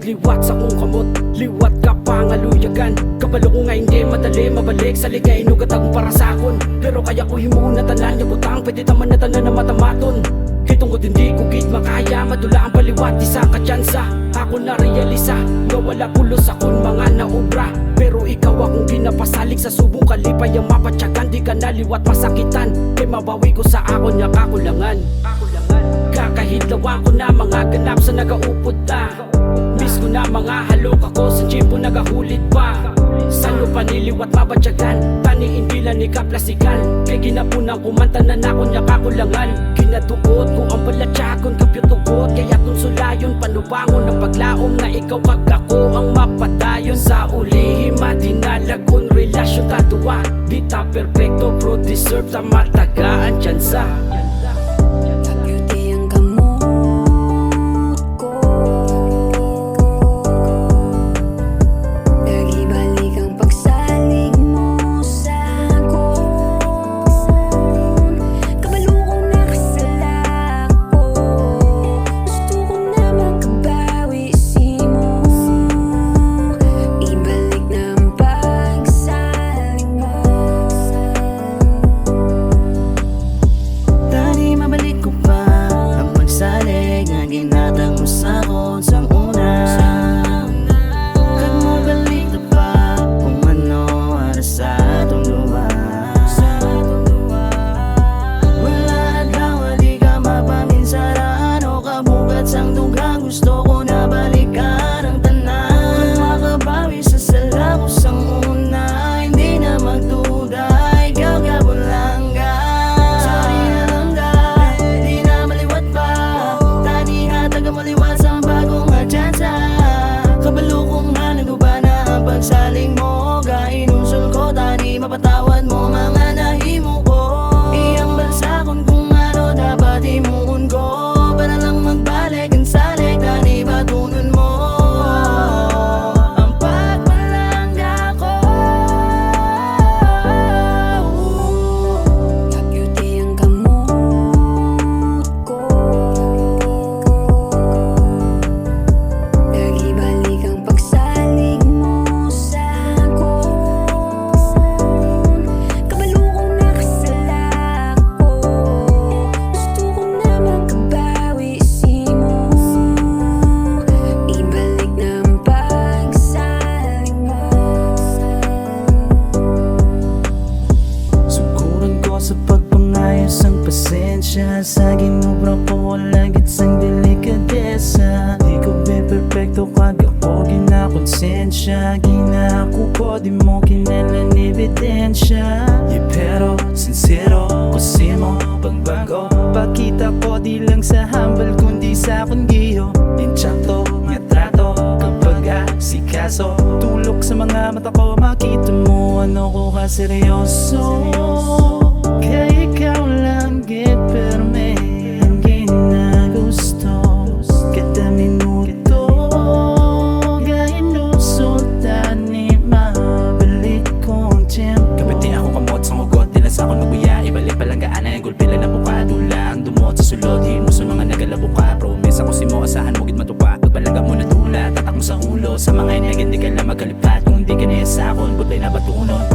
liwat sa kong kamot, liwat ka pangaluyagan. Kabalo ko nga hindi madali mabalik sa ligay nugat akong para sakon. Pero kaya ko himuon na tanan niya butang, pwede taman na tanan na matamaton. Kitungod hindi ko git makaya, madula ang baliwat isa ka tsansa. Ako na realisa, nga wala pulos akong mga naubra. Pero ikaw akong ginapasalig sa subong kalipay ang mapatsagan. Di ka naliwat masakitan, kay mabawi ko sa akon nga kakulangan. Kakahidlawan ko na mga ganap sa nagaupod ta. Miss ko na mga halok ako sa jeep nagahulit pa. Salo pa niliwat mabatyagan, tani indila ni kaplasikan. Kay ginapunang kumanta na nakon niya kakulangan. Kinatuot ko ang balatyagon kapyutugot, kaya kung sulayon panubangon ng paglaom na ikaw kag ako ang mapadayon. Sa ulihim madinalagon relasyon tatuwa, di ta perfecto bro deserve sa matagaan tsansa. Ginatang mo sa akon sang una, kag mo balik na pa kung ano ara sa atong duwa. Wala adlaw di ka mapaminsaran o kabugat sang dugang. Gusto ko na balikan ang tanan, makabawi sa sala ko sang una. Hindi na magduda, ikaw gabon lang ka. Sorry na lang ka, di na maliwat pa. Maliwat sa bagong adyansa. Kabalo kong nanuba na ang pagsaling mo. Gainusol ko, tani mapatawad mo mga nahimo ko. Iyang balsakon kung ano dapat imuon ko, para lang magbalik ang salik, tani batunon mo ang pagmalangga ko. Beauty ang gamot ko, balik ang pagsalig mo sa akon. Kabalo ko na kasala ko, gusto ko na makabawi simo. Ibalik na ang pagsalig mo. Suguran ko sa pagpangayos ang pasensya. Sa ginubra ko wala gitsang delikadesa. Di ko be perfecto kag ako ginakonsensya. Ginako ko di mo kinalan ebidensya. Pero sincero ko simo pagbago. Pakita ko di lang sa hambal kundi sa akong giyo. Intsakto nga trato kapag asikaso. Tulok sa mga mata ko makita mo ano ko kaseryoso. Kaya ikaw lang git pero may ginagusto. Kada minuto gainusot ni mabalik kong tiyempo. Kapiti ako kamot sa mugot, di lang sa akong mabuya. Ibalik palanggaan na yung gulpila na buka. Dula ang dumot sa sulod, hihin mo sa mga nagalabuka. Promise ako si mo, asahan mo git matupa. Pagpalangga mo na dula, tatak mo sa ulo. Sa mga inagin di ka lang magkalipat. Kung hindi ka niya sa akon, butlay na batunod.